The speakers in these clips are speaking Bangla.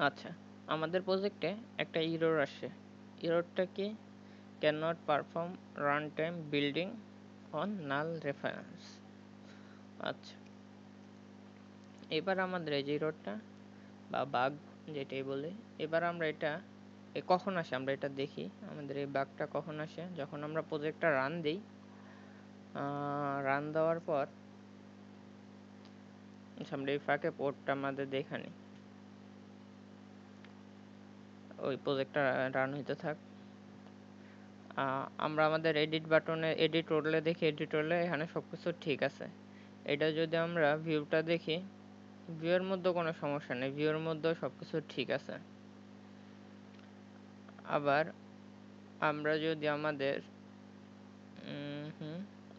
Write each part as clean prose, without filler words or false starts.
আচ্ছা, আমাদের প্রজেক্টে একটা এরর আসে। এররটা কি? Can not perform run time building on null reference. আচ্ছা, এবার আমাদের এই যে এররটা বা বাগ যেটাই বলি, এবার আমরা এটা কখন আসে আমরা এটা দেখি। আমাদের এই বাগটা কখন আসে? যখন আমরা প্রজেক্টটা রান দিই। রান দেওয়ার পর আচ্ছা, আমরা এই ফাঁকে পোর্টটা আমাদের দেখে নিই। ওই প্রজেক্টটা রান হইতে থাক। আমরা আমাদের এডিট বাটনে এডিট রোলে দেখি, এডিট রোলে এখানে সব কিছু ঠিক আছে। এটা যদি আমরা ভিউটা দেখি, ভিউয়ের মধ্যে কোনো সমস্যা নেই, ভিউয়ের মধ্যেও সব কিছু ঠিক আছে। আবার আমরা যদি আমাদের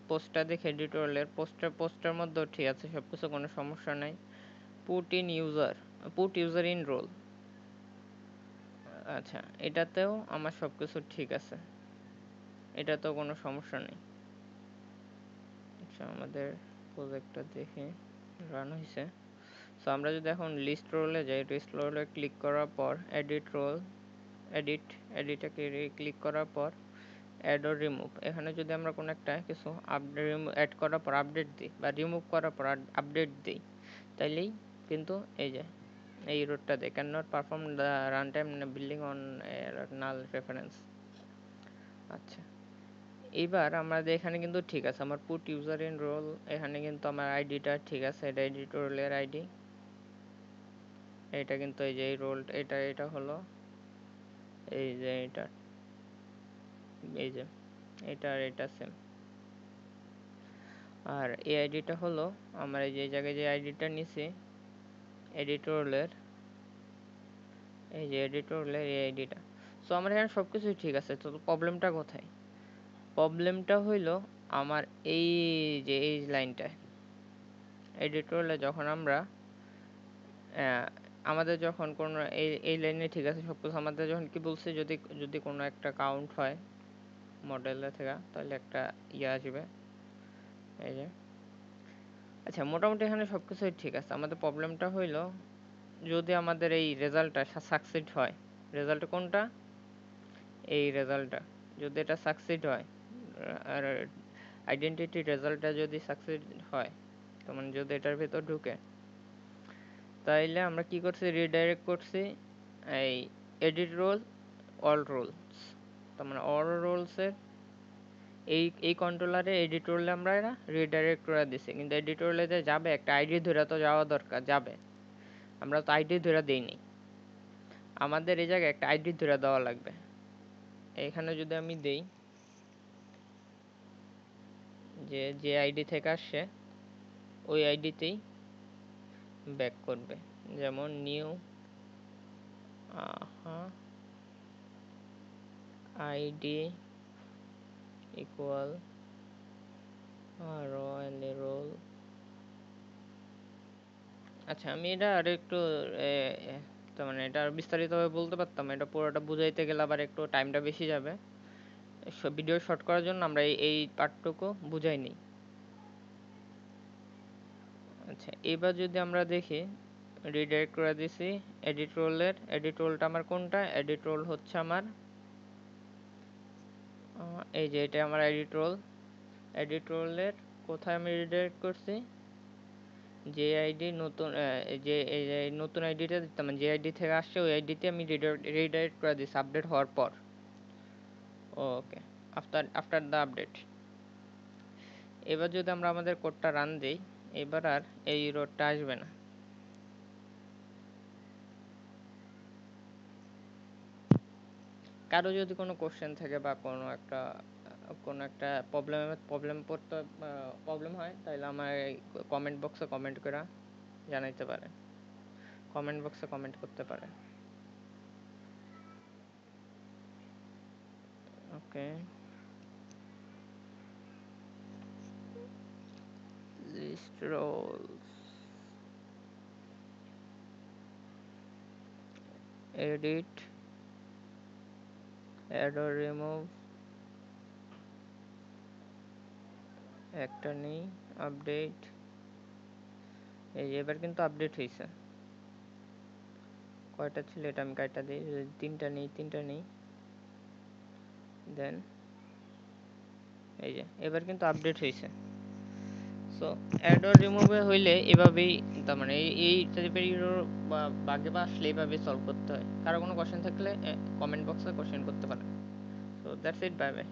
পোস্টটা দেখি, এডিট রোলের পোস্টের মধ্যেও ঠিক আছে, সব কিছু কোনো সমস্যা নাই। পুট ইউজার ইন রোল, আচ্ছা এটাতেও আমার সব কিছু ঠিক আছে, এটাতেও কোনো সমস্যা নেই। আচ্ছা, আমাদের প্রজেক্টটা দেখে রান হয়েছে। সো আমরা যদি এখন লিস্ট রোলে যাই, লিস্ট রোলে ক্লিক করার পর এডিট রোল, এডিটটাকে ক্লিক করার পর অ্যাড অর রিমুভ, এখানে যদি আমরা কোনো একটা কিছু অ্যাড করার পর আপডেট দিই বা রিমুভ করার পর আপডেট দিই, তাইলেই কিন্তু এই যে এই রোডটা দেয় can not perform the run time building on null reference. আচ্ছা, এইবার আমাদের এখানে কিন্তু ঠিক আছে, আমার পুট ইউজার ইন রোল, এখানে কিন্তু আমার আইডিটা ঠিক আছে, এটা এডিট রোলের আইডি। এটা কিন্তু এই যে এই রোল, এটা হলো এই যে এটা, এই যে এটা আর এটা সেম। আর এই আইডিটা হলো আমার এই যে জায়গায় যে আইডিটা নিছি এডিট রোলের, এই যে এডিট রোলের এই আইডিটা। সো আমার এখানে সব কিছুই ঠিক আছে। তো প্রবলেমটা কোথায়? প্রবলেমটা হইলো আমার এই যে এই লাইনটায়, এডিট রোলে যখন আমরা আমাদের যখন কোনো এই লাইনে ঠিক আছে সব কিছু, আমাদের যখন কি বলছে, যদি যদি কোনো একটা কাউন্ট হয় মডেলের থেকে, তাহলে একটা ইয়ে আসবে, এই যে। আচ্ছা, মোটামুটি এখানে সব কিছুই ঠিক আছে। আমাদের প্রবলেমটা হইলো যদি আমাদের এই রেজাল্টটা সাকসিড হয়, রেজাল্ট কোনটা? এই রেজাল্টটা যদি এটা সাকসিড হয়, আর আইডেন্টিটি রেজাল্টটা যদি সাকসিড হয়, তার মানে যদি এটার ভিতর ঢুকে, তাইলে আমরা কি করছি, রিডাইরেক্ট করছি এই এডিট রোল অল রোলস, তার মানে অল রোলসের এই কন্ট্রোলারে এডিট রোলে আমরা এরা রিডাইরেক্ট করে দিছি। কিন্তু এডিট রোলে যে যাবে একটা আইডি ধরে তো যাওয়া দরকার, যাবে, আমরা তো আইডি ধরে দেইনি, আমাদের এই জায়গায় একটা আইডি ধরে দেওয়া লাগবে। এখানে যদি আমি দেই যে যে আইডি থেকে আসছে ওই আইডিতেই ব্যাক করবে, যেমন নিউ আইডি ইকুয়াল রোল। আচ্ছা, আমি এটা আর একটু তার মানে এটা আর বিস্তারিতভাবে বলতে পারতাম, এটা পুরোটা বুঝাইতে গেলে আবার একটু টাইমটা বেশি যাবে। ভিডিও শর্ট করার জন্য আমরা এই পার্টটুকু বুঝাই নিই। আচ্ছা, এবার যদি আমরা দেখি, রিডাইরেক্ট করে দিছি এডিট রোলের, এডিট রোলটা আমার কোনটা? এডিট রোল হচ্ছে আমার এই যে এটা আমার এডিট রোল। এডিট রোলের কোথায় আমি রিডাইরেক্ট করছি? যে আইডি নতুন যে এই যে নতুন আইডিটা দিতাম, যে আইডি থেকে আসছে ওই আইডিতে আমি রিডাইরেক্ট করে দিছি আপডেট হওয়ার পর। ওকে, আফটার দ্য আপডেট। এবার যদি আমরা আমাদের কোডটা রান দিই, এবার আর এই রোডটা আসবে না। কারো যদি কোনো কোশ্চেন থাকে বা কোনো একটা প্রবলেম হয়, তাহলে আমার কমেন্ট বক্সে কমেন্ট করে জানাইতে পারে, কমেন্ট বক্সে কমেন্ট করতে পারে। Okay, list roles, edit, add or remove, একটা নেই, আপডেট। এই এবার কিন্তু আপডেট হয়েছে, কয়টা ছিল এটা আমি কাইটা দিই, যদি তিনটা নেই দেন এই যে এবার কিন্তু আপডেট হয়েছে। সো অ্যাড অর রিমুভে হইলে এভাবেই, তার মানে এই টাইপের ইরর বা বাগে বা আসলে এভাবে সলভ করতে হয়। কারো কোনো কোশ্চেন থাকলে কমেন্ট বক্সে কোশ্চেন করতে পারেন। So that's it, bye bye.